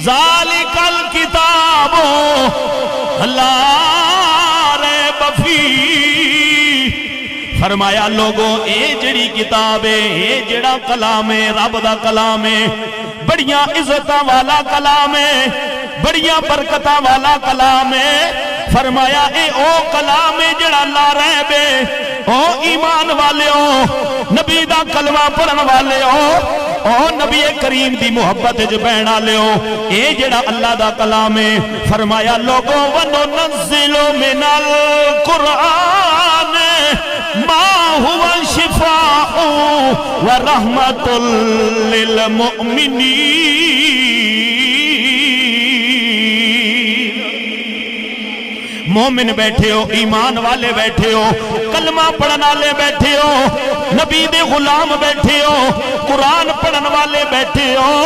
ذالکل کتاب لا ریب فیہ، فرمایا لوگوں اے جڑی کتاب ہے، اے جڑا کلام ہے، رب دا کلام ہے، بڑیاں عزتاں والا کلام ہے، بڑیاں برکتاں والا کلام ہے۔ فرمایا اے او کلام ہے جڑا لا ریب ہے، او ایمان والے ہو، نبی دا کلمہ پڑھن والے ہو، او نبی کریم دی محبت جو بہن والے ہو، اے جڑا اللہ دا کلام ہے۔ فرمایا لوگوں وَنُنَزِّلُ مِنَ الْقُرْآنِ مَا هُوَ شِفَاءٌ وَرَحْمَةٌ لِّلْمُؤْمِنِينَ۔ مومن بیٹھے ہو، ایمان والے بیٹھے ہو، کلمہ پڑھن والے بیٹھے ہو، نبی دے غلام بیٹھے ہو، قرآن پڑھن والے بیٹھے ہو،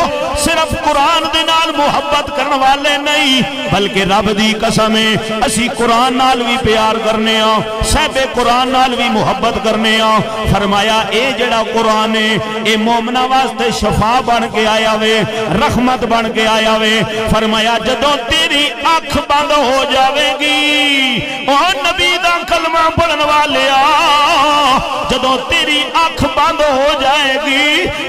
صرف قرآن دے نال محبت کرن والے نہیں بلکہ رب دی قسم ہے اسی قرآن نال بھی پیار کرنے ہاں، صاحب قرآن نال بھی محبت کرنے ہاں۔ فرمایا اے جڑا قرآن ہے اے مومنہ واسطے شفا بن کے آیا وے، رحمت بن کے آیا وے۔ فرمایا جدوں تیری آنکھ بند ہو جاوے گی او نبی دا کلمہ پڑھن والے جدوں تیری آنکھ بند ہو جائے گی،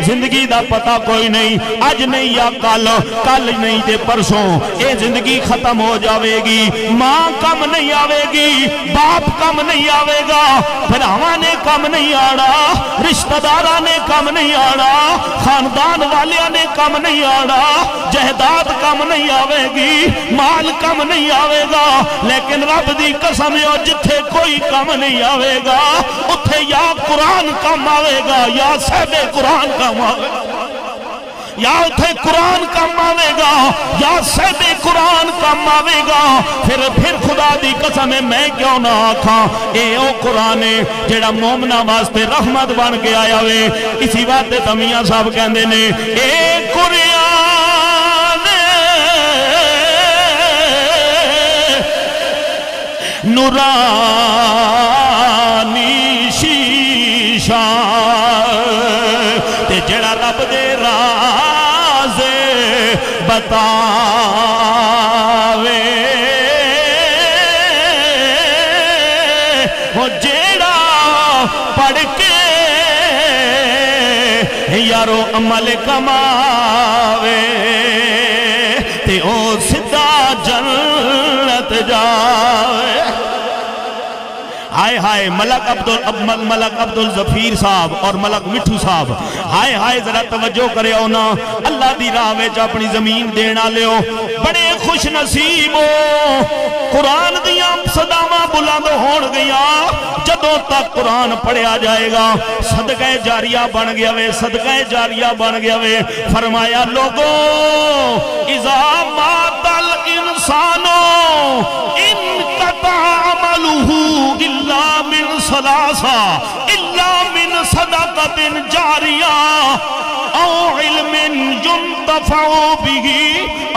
زندگی دا پتہ کوئی نہیں، آج نہیں یا کل، کل نہیں تے پرسوں اے زندگی ختم ہو جاوے گی۔ ماں کم نہیں آوے گی، باپ کم نہیں آوے گا، بھراواں نے کم نہیں آنا، رشتہ داراں نے کم نہیں آنا، خاندان والیاں نے کم نہیں آنا، جہداد کم نہیں آوے گی، مال کم نہیں آوے گا، لیکن رب دی قسم ہے جتھے کوئی کم نہیں آوے گا اتھے یا قرآن کم آوے گا یا صاحب قرآن کم آوے گا، یا اتھے قرآن کم آوے گا یا صاحب قرآن کم آوے گا۔ پھر خدا دی قسم ہے میں کیوں نہ آکھاں اے او قرآن ہے جڑا مومنہ واسطے رحمت بن کے آیا وے۔ اسی بات تے میاں صاحب کہندے نے اے قرآن نورانی شیشہ تے جڑا رب دے راز بتاوے، وہ جڑا پڑھ کے یارو عمل کماوے تے او سدھا جنت جاوے۔ ہائے ہائے ملک عبد الظفیر صاحب اور ملک مٹھو صاحب، ہائے ہائے ذرا توجہ کرے ہو نا، اللہ دی راہ وچ اپنی زمین دینا لے ہو، بڑے خوش نصیب ہو۔ قرآن دیاں صداواں بلند ہون گیا، جدوں تک قرآن پڑھیا جائے گا صدقہ جاریہ بن گیا وے، صدقہ جاریہ بن گیا وے۔ فرمایا لوگوں اذا مات الانسان انقطع عملہ الا من ثلاثہ، الا من صدقۃ جاریہ او علم ينتفع به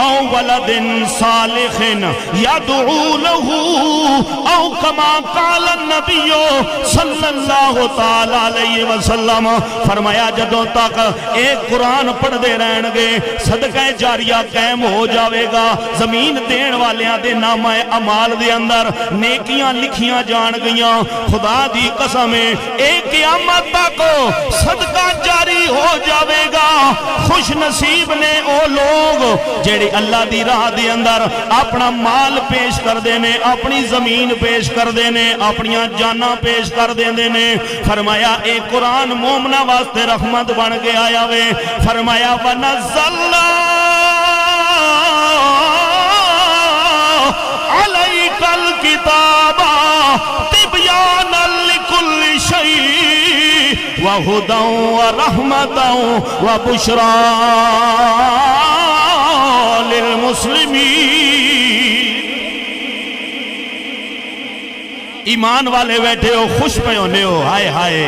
او ولد صالح يدعو له او كما قال النبي صلی اللہ تعالی علیہ وسلم۔ فرمایا جدوں تک ایک قرآن پڑھ دے رہن گے صدقہ جاریہ قائم ہو جاوے گا، زمین دین والیاں دے نامہ اعمال دے اندر نیکیاں لکھیاں جان گیاں۔ خدا دی قسم ہے ایک قیامت تک صدقہ جاری ہو جاوے گا۔ خوش نصیب نے او لوگ جڑے اللہ دی راہ دے اندر اپنا مال پیش کر دینے، اپنی زمین پیش کر دینے، اپنیاں جانا پیش کر دینے۔ فرمایا اے قرآن مومنہ واسطے رحمت بن کے آیا وے۔ فرمایا وَنَزَّلْنَا عَلَيْكَ الْكِتَابَ تِبْيَانًا لِكُلِّ شَيْءٍ وَهُدًى وَرَحْمَةً وَبُشْرَى لِلْمُسْلِمِينَ۔ ایمان والے بیٹھے ہو، خوش پہ ہونے ہو، ہائے ہائے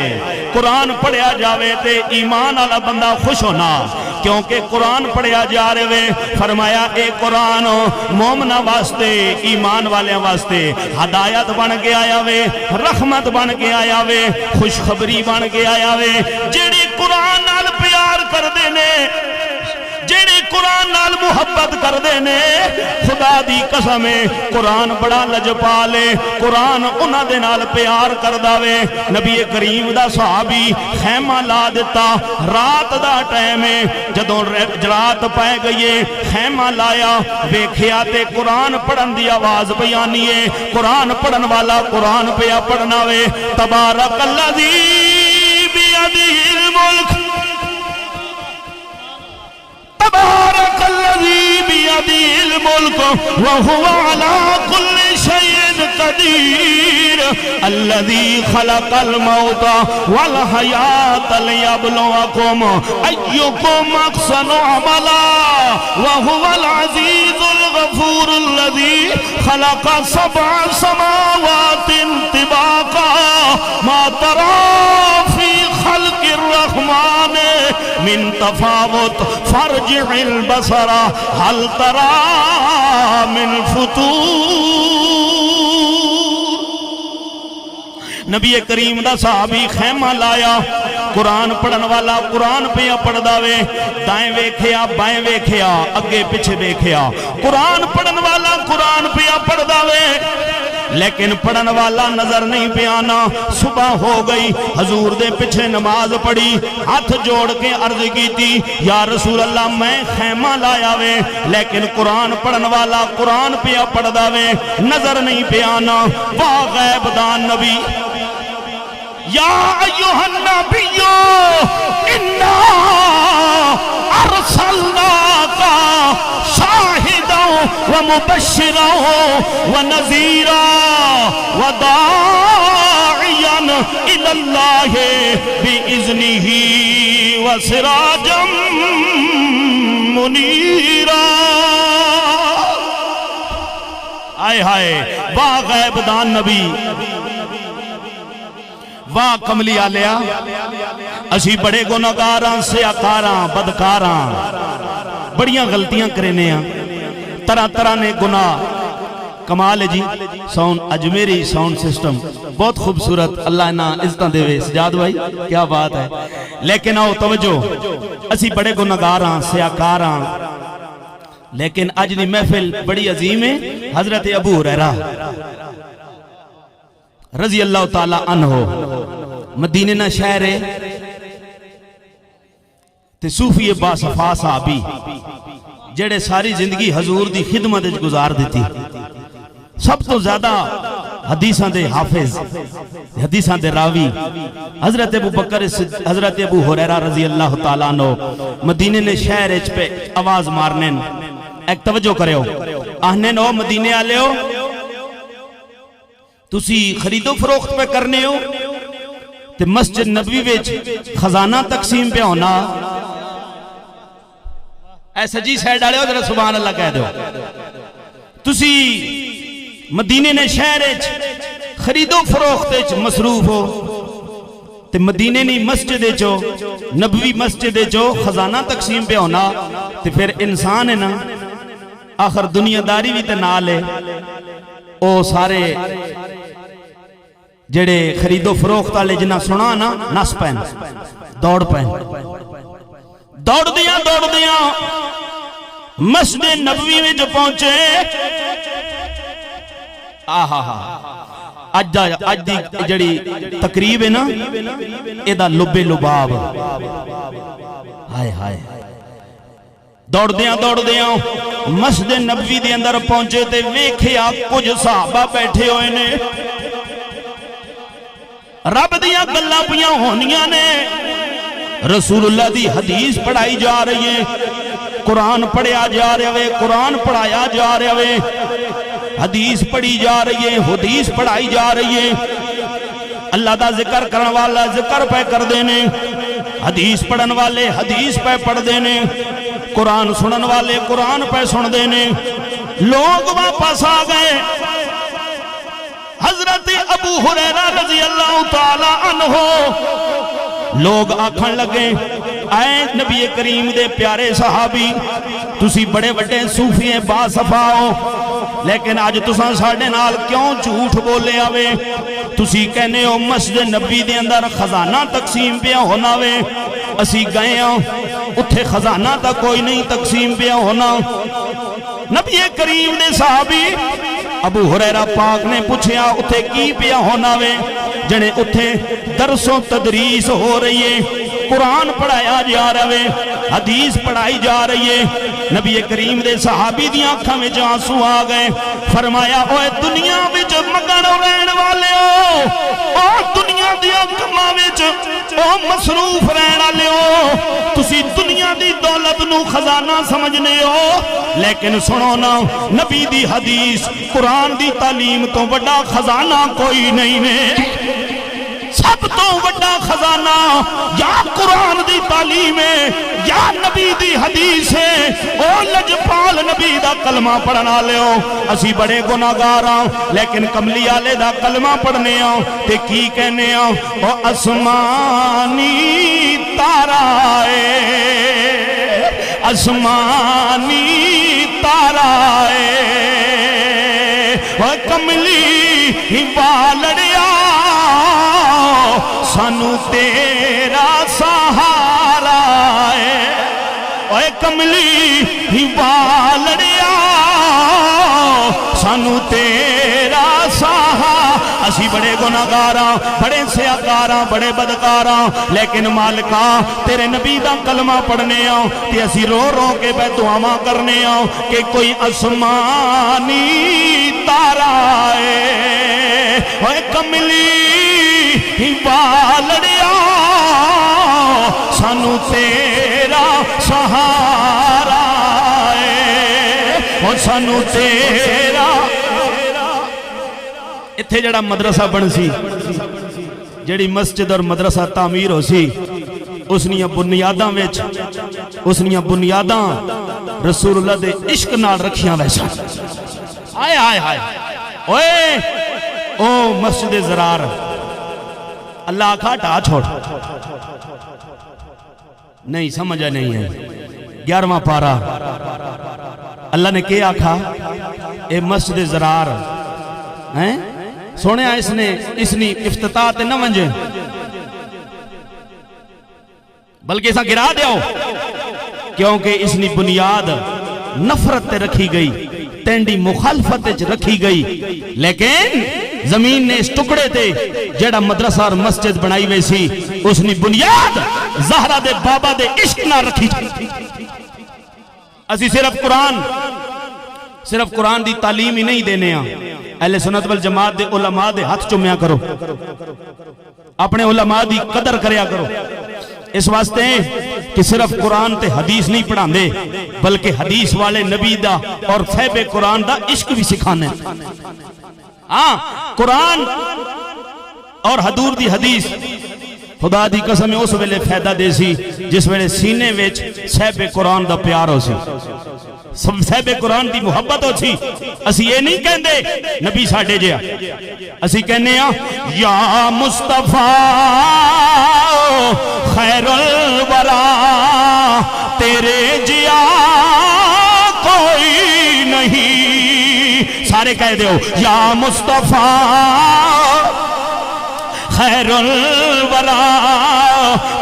قرآن پڑھیا جاوے تے ایمان والا بندہ خوش ہونا، کیونکہ قرآن پڑھیا جا رہے ہوئے۔ فرمایا اے قرآن مومنہ واسطے، ایمان والے واسطے ہدایت بن کے آیا وے، رحمت بن کے آیا وے، خوشخبری بن کے آیا وے۔ جڑے قرآن نال پیار کر دینے جڑے قرآن نال محبت کردے نے خدا دی قسم ہے قرآن بڑا لجپال ہے قرآن انہاں دے نال پیار کردا وے نبی کریم دا صحابی خیمہ لا دیتا رات دا ٹائم ہے جدوں رات پے گئی ہے خیمہ لایا ویکھیا تے قرآن پڑھن دی آواز پئی آنی ہے قرآن پڑھن والا قرآن پیا پڑھنا وے تبارک الذی بیدہ الملک تبارک الذی بیدہ الملک وہو علی کل شیء قدیر الذی خلق الموت والحیات لیبلوکم ایکم احسن عملا وہو العزیز الغفور الذی خلق سبع سماوات طباقا ما ترى فی خلق الرحمن من تفاوت فرجع البصر هل ترى من فطور نبی کریم دا صحابی خیمہ لایا قرآن پڑھن والا قرآن پہ پڑھدا وے دائیں ویکھیا بائیں ویکھیا اگے پیچھے ویکھیا قرآن پڑھن والا قرآن پہ پڑھدا وے لیکن پڑھن والا نظر نہیں پہ آنا صبح ہو گئی حضور دے پیچھے نماز پڑھی ہاتھ جوڑ کے عرض کی تھی یا رسول اللہ میں خیمہ لایا وے لیکن قرآن پڑھن والا قرآن پہ پڑھدا وے نظر نہیں پہ آنا واہ غیب دان نبی یا ایوہ النبی انا ارسلناکا شاہدا ومبشرا ونذیرا وداعیا الاللہ بإذنہ وسراجا منیرا آئے ہائے واہ غیب دان نبی واہ کملی آلیا اسی بڑے گناہگاراں سیاکاراں بدکاراں بڑیاں غلطیاں کرنے ہیں طرح طرح نے گناہ کمال ہے جی ساؤنڈ اجمیری ساؤنڈ سسٹم بہت خوبصورت اللہ نا عزتاں دے وے سجاد بھائی کیا بات ہے لیکن آؤ توجہ اسی بڑے گناہگاراں سیاکاراں لیکن اج دی محفل بڑی عظیم ہے حضرت ابو ہریرہ رضی اللہ تعالی عنہ مدینہ نہ شہر ہے تے صوفی با صفا صحابی جڑے ساری زندگی حضور دی خدمت وچ گزار دیتی سب تو زیادہ حدیثاں دے حافظ حدیثاں دے راوی حضرت ابو بکر حضرت ابو ہریرہ رضی اللہ تعالی عنہ مدینہ نے شہر وچ پہ آواز مارنے ایک توجہ کریو آہنے نو مدینے والے ہو تسی خرید و فروخت پہ کرنے ہو تے مسجد نبوی وچ خزانہ تقسیم پہ ہونا ایسا جی سیڈ ڈالے ہو ذرا سبحان اللہ کہہ دو تسی مدینے نے شہر خرید و فروخت مصروف ہو تے مدینے نے مسجد چو نبوی مسجد چو خزانہ تقسیم پہ ہونا تے پھر انسان ہے نا آخر دنیا داری بھی تے نال ہے او سارے جڑے خرید و فروخت والے جنہ سنا نا نس پین دوڑ دیاں مسجد نبوی میں جو پہنچے اج دی جڑی تقریب ہے نا ایدہ لبے لباب ہائے ہائے دوڑ دیاں مسجد نبوی دے اندر پہنچے تے ویکھیا کچھ صحابہ بیٹھے ہوئے نے رب دیاں گلاں پیاں ہونیاں نے رسول اللہ دی حدیث پڑھائی جا رہی ہے قرآن پڑھیا جا رہے قرآن پڑھایا جا رہے حدیث پڑھی جا رہی ہے حدیث پڑھائی جا رہی ہے اللہ دا ذکر کرن والا ذکر پہ کر دینے حدیث پڑھن والے حدیث پہ پڑھ دینے قرآن سنن والے قرآن پہ سن دینے لوگ واپس آ گئے حضرت ابو ہریرہ رضی اللہ تعالی عنہ لوگ آکھن لگے اے نبی کریم دے پیارے صحابی تسی بڑے بڑے صوفی ہیں با صفا ہو لیکن آج تساں ساڈے نال کیوں جھوٹ بولے آوے تسی کہنے ہو مسجد نبی دے اندر خزانہ تقسیم پہ ہونا وے اسی گئے ہوں اتھے خزانہ تا کوئی نہیں تقسیم پیا ہونا. نبی کریم نے صحابی ابو ہریرہ پاک نے پوچھیا اتھے کی پیا ہونا وے؟ جنے اتھے درس و تدریس ہو رہی ہے، قرآن پڑھایا جا رہا ہے، حدیث پڑھائی جا رہی ہے. نبی کریم دے صحابی دی آنکھاں میں آنسو آ گئے. فرمایا اوے دنیا وچ مگن رہن والے ہو، او دنیا دی کماں وچ او مصروف رہن والے ہو، تسی دنیا دی دولت نو خزانہ سمجھنے ہو، لیکن سنو نا نبی دی حدیث قرآن دی تعلیم تو بڑا خزانہ کوئی نہیں ہے. سب تو بڑا خزانہ یا قرآن دی تعلیم ہے یا نبی دی حدیث ہے. او لجپال نبی دا کلمہ پڑھنا لے ہو. اسی بڑے گناہگار ہاں لیکن کملی والے دا کلمہ پڑھنے ہاں تے کی کہنے ہاں او آسمانی تارا ہے، آسمانی تارا ہے، او کملی والڑیا سانو تیرا سہارا ہے. اے کملی والڑیا سانو تیرا سہارا. اسی بڑے گناہگاراں، بڑے سیاکاراں، بڑے بدکاراں، لیکن مالکا تیرے نبی دا کلمہ پڑھنے آؤ تے اسی رو رو کے بے دعاواں کرنے آؤ کہ کوئی آسمانی تارا ہے. اے کملی والڑیا سانو تیرا سہارا ہے، اور سانو تیرا. اتھے جڑا مدرسہ بن سی، جڑی مسجد اور مدرسہ تعمیر ہو سی، اس نیاں بنیاداں وچ اس نیاں بنیاداں رسول اللہ دے عشق نال رکھیاں ویسا. آئے آئے آئے اوئے او مسجد زرار اللہ آکھا ٹا چھوڑ، نہیں سمجھا نہیں ہے. 11واں پارہ اللہ نے کیا آکھا اے مسجد زرار ہیں سونے اس نے افتتاح تے نہ منجے بلکہ اسا گرا دیاؤ، کیونکہ اس نے بنیاد نفرت تے رکھی گئی، تینڈی مخالفت رکھی گئی، لیکن زمین نے اس ٹکڑے تے جڑا مدرسہ اور مسجد بنائی ہوئی سی اس نے بنیاد زہرہ دے بابا دے عشق نہ رکھی. اسی صرف قرآن دی تعلیم ہی نہیں دینے ہاں. اہل سنت والجماعت دے علماء دے ہاتھ چومیا کرو، اپنے علماء دی قدر کریا کرو. اس واسطے کہ صرف قرآن تے حدیث نہیں پڑھان دے بلکہ حدیث والے نبی دا اور صحب قرآن دا عشق بھی سکھانے. ہاں قرآن اور حضور دی حدیث خدا دی قسم اس ویلے فائدہ دے سی جس ویلے سینے وچ صحب قرآن دا پیار ہو سی، صحب قرآن دی محبت ہو سی. اسی یہ نہیں کہندے نبی ساڈے جیا، اسی کہنے ہاں یا مصطفیٰ خیر الورا تیرے جیا کوئی نہیں. سارے کہہ دیو یا مصطفیٰ خیر الورا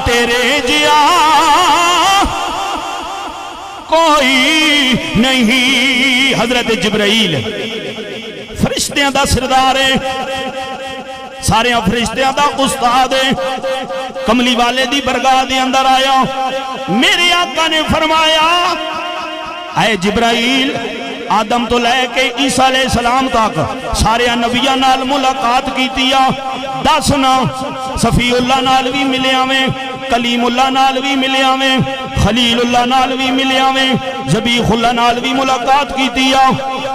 تیرے جیا کوئی نہیں. حضرت جبرائیل فرشتیاں دا سردار ہے، سارے فرشتیاں دا استاد ہے. کملی والے دی برگاہ دے اندر آیا، میرے آقا نے فرمایا اے جبرائیل آدم تو لے کے عیسیٰ علیہ السلام تک سارے نبیاں نال ملاقات کیتی آ. دس نا صفی اللہ نال بھی ملے آویں، کلیم اللہ نال بھی ملے آویں، خلیل اللہ نال بھی ملے آویں، ذبیح اللہ نال بھی ملاقات کیتی آ،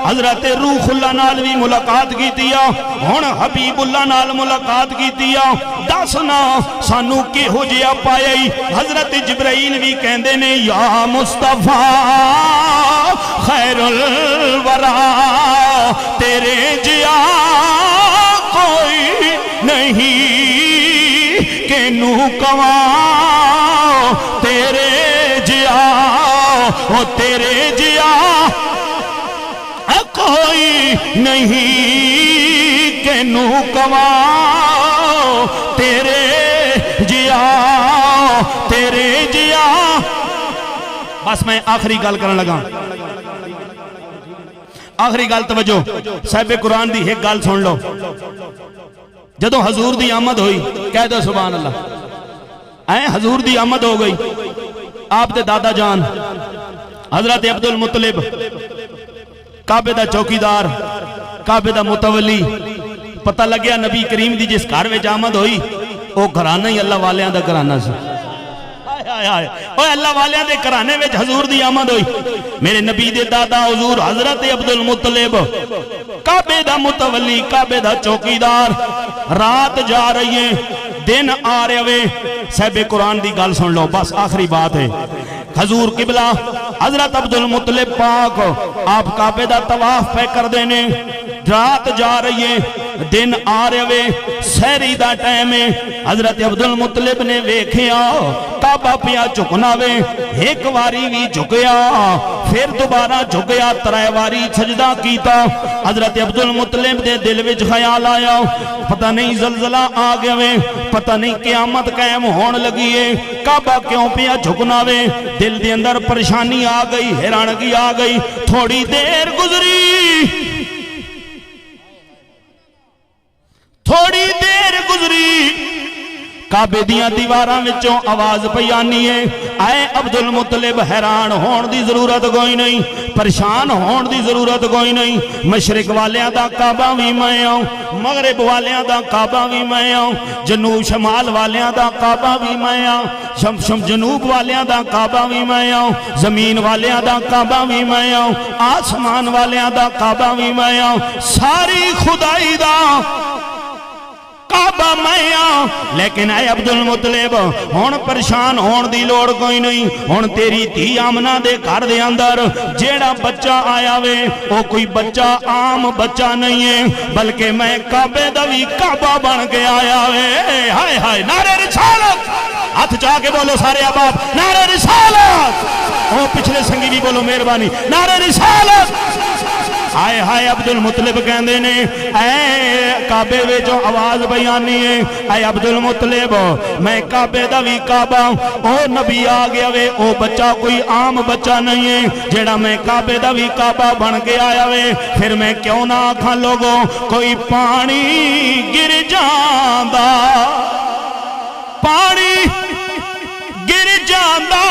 حضرت روح اللہ نال بھی ملاقات کیتی آ، ہن حبیب اللہ نال ملاقات کیتی آ. دس نا سانو کی ہو جیا پائی. حضرت جبرائیل بھی کہندے نے یا مصطفیٰ خیر الورا تیرے جیا کوئی نہیں کہ نو کواں تیرے جیا او تیرے جیا کوئی نہیں کہ نو کواں تیرے جیا بس میں آخری گل کرنے لگا، آخری گل توجہ صاحب قرآن دی ایک گل سن لو. جدو حضور دی آمد ہوئی کہہ دو سبحان اللہ، حضور دی آمد ہو گئی. آپ دے دادا جان حضرت عبد المطلب کعبے دا چوکیدار، کعبے دا متولی، پتہ لگیا نبی کریم دی جس گھر وچ آمد ہوئی وہ گھرانہ ہی اللہ والیاں دا گھرانہ سی. اوہ اللہ والیاں دے گھرانے وچ حضور دی آمد ہوئی. میرے نبی دے دادا حضور حضرت عبد المطلب کعبے دا متولی، کعبے دا چوکیدار، رات جا رہی ہے دن آ رہے ہوئے. صاحب قرآن دی گل سن لو، بس آخری بات ہے. حضور قبلہ حضرت عبد المطلب پاک آپ کعبے دا طواف پہ کر دینے، رات جا رہی ہے دن آ رہے ہوئے سہری دا ٹائم ہے. حضرت عبد المطلب نے ویکھیا کعبہ پیا جھکنا وے، ایک واری بھی جھکیا پھر دوبارہ جھکیا، ترائے واری سجدہ کیتا. حضرت عبد المطلب دے دل وچ خیال آیا پتہ نہیں زلزلہ آ گیا وے، پتہ نہیں قیامت قائم ہون لگی ہے، کعبہ کیوں پیا جھکنا وے. دل دے اندر پریشانی آ گئی، حیرانگی آ گئی. تھوڑی دیر گزری، تھوڑی دیر گزری، کعبے دیاں دیواراں وچوں آواز پئی آنی ہے. اے عبد المطلب حیران ہون دی ضرورت کوئی نہیں، پریشان ہون دی ضرورت کوئی نہیں. مشرق والیاں دا کعبہ بھی میں آؤں، مغرب والیاں دا کعبہ بھی میں آؤں، جنوب شمال والیاں دا کعبہ بھی میں آؤں، جنوب والیاں دا کعبہ بھی میں آؤں، زمین والیاں دا کعبہ بھی میں آؤں، آسمان والیاں دا کعبہ بھی میں آؤں. ساری خدائی دا کعبہ میں آؤں. لیکن اے عبد المطلب ہون پریشان ہون دی لوڑ کوئی نہیں. ہون تیری دھی آمنہ دے گھر دے اندر جیڑا بچہ آیا وے وہ کوئی بچہ عام بچہ نہیں ہے، بلکہ میں کعبے دا بھی کعبہ بن کے آیا وے. ہائے ہائے نعرہ رسالت، ہاتھ چاہ کے بولو سارے احباب نعرہ رسالت. او پچھلے سنگی بھی بولو مہربانی نعرہ رسالت. آئے ہائے عبد المطلب کہندے نے اے کعبے وچوں آواز بیانی ہے، اے عبد المطلب میں کعبے دا وی کعبہ، او نبی آ گیا وے، او بچہ کوئی عام بچہ نہیں ہے جیڑا میں کعبے دا وی کعبہ بن کے آیا وے. پھر میں کیوں نہ آکھاں لوگوں کوئی پانی گر جاندا، پانی گر جاندا،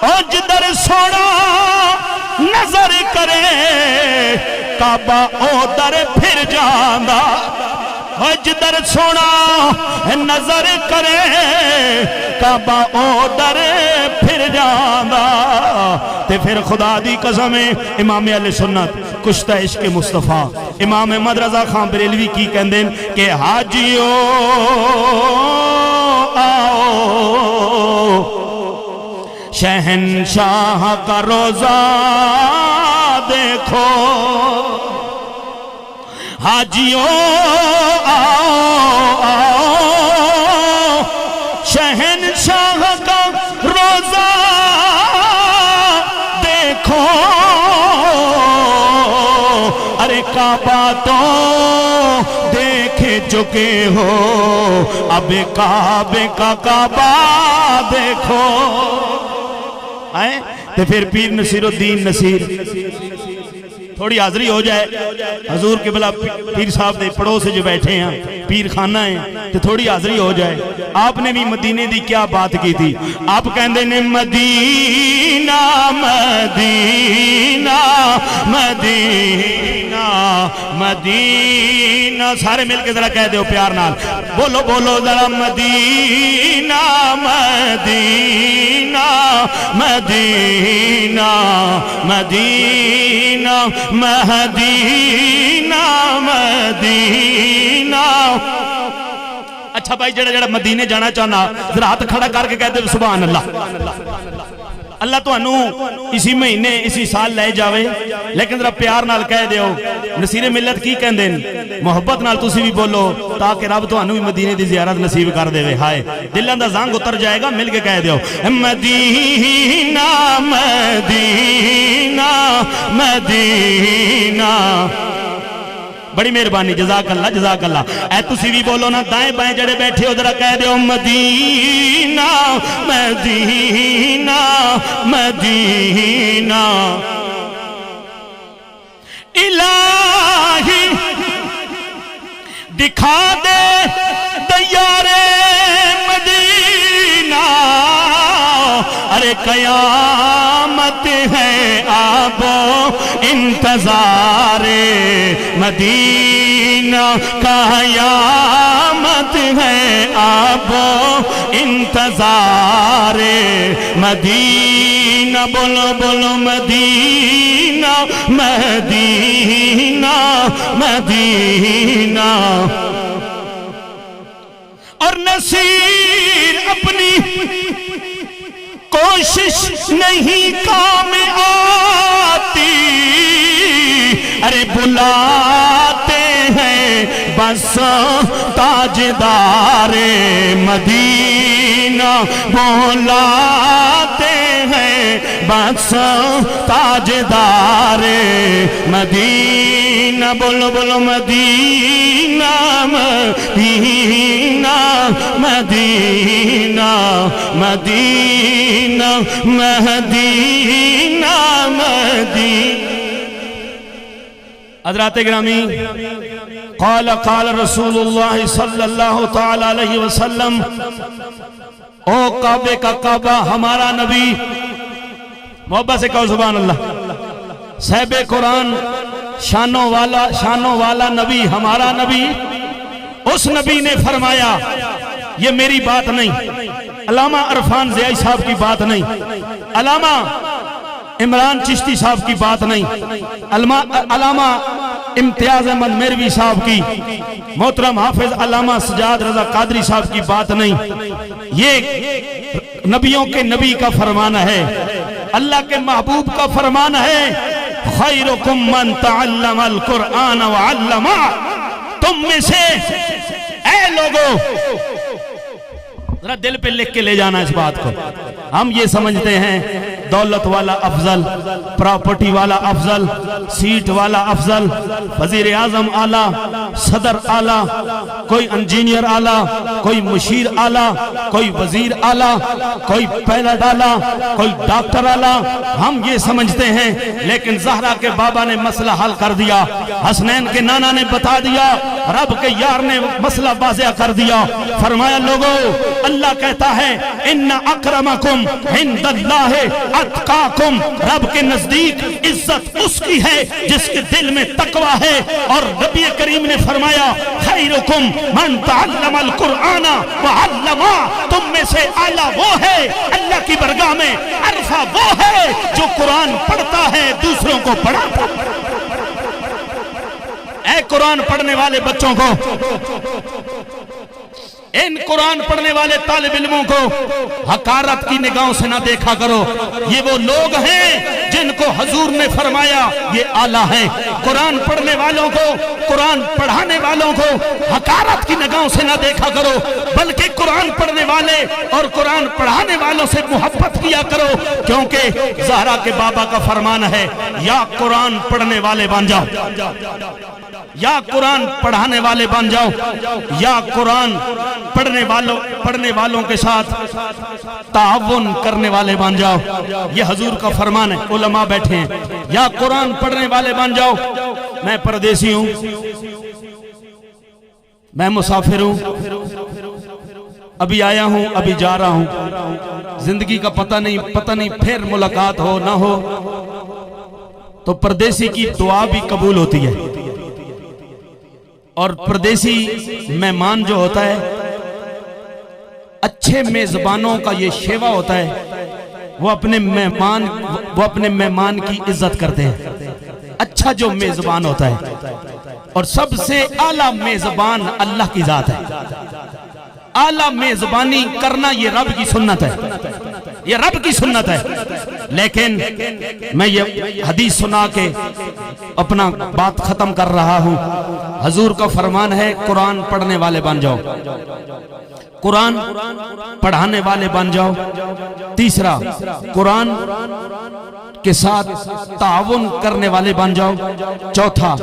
او جدر سونا نظر کرے کعبہ او در پھر جاندا، جدر سونا نظر کرے کعبہ او در پھر جاندا. تے پھر خدا دی قسم ہے امام اہل سنت کشتہ عشق مصطفیٰ امام احمد رضا خان بریلوی کی کہندے کہ حاجیو آؤ شہنشاہ کا روزہ دیکھو، حاجیوں آؤ آؤ شہنشاہ کا روزہ دیکھو. ارے کعبہ تو دیکھ چکے ہو، اب کعبے کا کعبہ دیکھو. تو پھر پیر نصیر الدین نصیر تھوڑی حاضری ہو جائے. حضور قبلہ پیر صاحب دے پڑوس جو بیٹھے ہیں پیر خانہ ہیں تو تھوڑی حاضری ہو جائے. آپ نے بھی مدینے دی کیا بات کی تھی؟ آپ کہندے نے مدینہ مدینہ مدینہ مدینہ، سارے مل کے ذرا کہہ دیو پیار نال، بولو بولو ذرا مدینہ مدینہ مدینہ مدینہ مدینہ مدینہ. اچھا بھائی جڑا جڑا مدینے جانا چاہنا ذرا ہاتھ کھڑا کر کے کہہ دے سبحان اللہ. اللہ تو انہوں اسی مہینے اسی سال لے جاوے، لیکن ذرا پیار نال کہہ دیو نصیر ملت کی کہندے محبت نال تسی بھی بولو تاکہ رب تو انہوں بھی مدینے دی زیارت نصیب کر دے وے. ہائے دلوں دا زنگ اتر جائے گا، مل کے کہہ دیو مدینہ مدینہ مدینہ بڑی مہربانی، جزاک اللہ جزاک اللہ۔ اے تسی بھی بولو نا، دائیں بائیں جڑے بیٹھے ہو ذرا کہہ دیو مدینہ مدینہ مدینہ الہی دکھا دے دیار مدینہ، ارے قیامت ہے اب انتظار مدینہ، قیامت ہے اب انتظار مدینہ، بولو بولو مدینہ مدینہ مدینہ۔ اور نصیر اپنی کوشش نہیں کام آتی، ارے بلاتے ہیں بس تاجدار مدینہ، بلاتے ہیں بس تاجدار مدینہ، بولو بولو مدینہ مدینہ مدینہ مدینہ مدینہ مدینہ۔ حضرات گرامی، قال رسول اللہ صلی اللہ تعالی علیہ وسلم، او کعبے کا کعبہ ہمارا نبی، محبت سے کہو سبحان اللہ، صاحب قرآن شانوں والا نبی ہمارا نبی، اس نبی نے فرمایا، یہ میری بات نہیں، علامہ عرفان ضیائی صاحب کی بات نہیں، علامہ عمران چشتی صاحب کی بات نہیں، علامہ امتیاز احمد میروی صاحب کی، محترم حافظ علامہ سجاد رضا قادری صاحب کی بات نہیں، یہ نبیوں کے نبی کا فرمان ہے، اللہ کے محبوب کا فرمان ہے، خیرکم من تعلم القرآن وعلمہ۔ تم میں سے اے لوگوں، ذرا دل پہ لکھ کے لے جانا اس بات کو، ہم یہ سمجھتے ہیں دولت والا افضل، پراپرٹی والا افضل، سیٹ والا افضل، وزیر اعظم اعلیٰ، صدر اعلیٰ، کوئی انجینئر اعلیٰ، کوئی مشیر اعلیٰ، کوئی وزیر اعلیٰ، کوئی پائلٹ اعلیٰ، کوئی ڈاکٹر اعلیٰ، ہم یہ سمجھتے ہیں، لیکن زہرا کے بابا نے مسئلہ حل کر دیا، حسنین کے نانا نے بتا دیا، رب کے یار نے مسئلہ واضح کر دیا، فرمایا لوگوں، اللہ کہتا ہے ان اکرمکم عند اللہ اتقاکم، رب کے نزدیک عزت اس کی ہے جس کے دل میں تقوی ہے، اور نبی کریم نے فرمایا خیرکم من تعلم القرآن وعلمہ، تم میں سے اعلیٰ وہ ہے اللہ کی برگاہ میں، عرفہ وہ ہے جو قرآن پڑھتا ہے دوسروں کو پڑھاتا۔ اے قرآن پڑھنے والے بچوں کو، ان قرآن پڑھنے والے طالب علموں کو حقارت کی نگاہوں سے نہ دیکھا کرو، یہ وہ لوگ ہیں جن کو حضور نے فرمایا یہ اعلیٰ ہیں۔ قرآن پڑھنے والوں کو، قرآن پڑھانے والوں کو حقارت کی نگاہوں سے نہ دیکھا کرو، بلکہ قرآن پڑھنے والے اور قرآن پڑھانے والوں سے محبت کیا کرو، کیونکہ زہرا کے بابا کا فرمان ہے یا قرآن پڑھنے والے بن جاؤ، یا قرآن پڑھانے والے بن جاؤ، یا قرآن پڑھنے والوں کے ساتھ تعاون کرنے والے بن جاؤ، یہ حضور کا فرمان ہے۔ علماء بیٹھے ہیں، یا قرآن پڑھنے والے بن جاؤ۔ میں پردیسی ہوں، میں مسافر ہوں، ابھی آیا ہوں، ابھی جا رہا ہوں، زندگی کا پتہ نہیں پھر ملاقات ہو نہ ہو، تو پردیسی کی دعا بھی قبول ہوتی ہے، اور پردیسی مہمان جو ہوتا ہے، اچھے میزبانوں کا یہ شیوا ہوتا ہے، وہ اپنے مہمان کی عزت کرتے ہیں۔ اچھا جو میزبان ہوتا ہے، اور سب سے اعلیٰ میزبان اللہ کی ذات ہے، اعلیٰ میزبانی کرنا یہ رب کی سنت ہے، یہ رب کی سنت ہے۔ لیکن میں یہ حدیث سنا کے اپنا بات ختم کر رہا ہوں، حضور کا فرمان ہے قرآن پڑھنے والے بن جاؤ، قرآن پڑھانے والے بن جاؤ۔ تیسرا، قرآن کے ساتھ تعاون کرنے والے بن جاؤ، چوتھا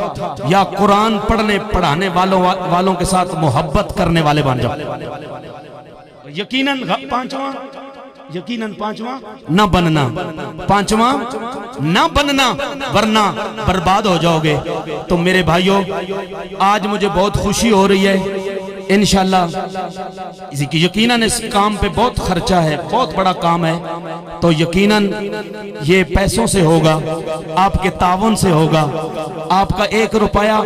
یا قرآن پڑھنے پڑھانے والوں کے ساتھ محبت کرنے والے بن جاؤ۔ یقیناً پانچواں نہ بننا، پانچواں نہ بننا ورنہ برباد ہو جاؤ گے۔ تو میرے بھائیوں، آج مجھے بہت خوشی ہو رہی ہے، انشاءاللہ یقیناً اس کام پہ بہت خرچہ ہے، بہت بڑا کام ہے، تو یقیناً یہ پیسوں سے ہوگا، آپ کے تعاون سے ہوگا، آپ کا 1 روپیہ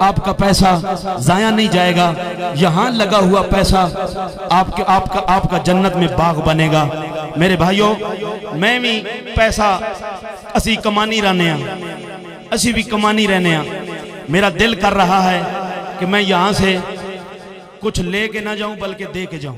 آپ کا پیسہ ضائع نہیں جائے گا، یہاں لگا ہوا پیسہ آپ کا جنت میں باغ بنے گا۔ میرے بھائیوں، میں بھی پیسہ اسی کمانی رہنے ہیں، اسی بھی کمانی رہنے ہیں، میرا دل کر رہا ہے کہ میں یہاں سے کچھ لے کے نہ جاؤں بلکہ دے کے جاؤں۔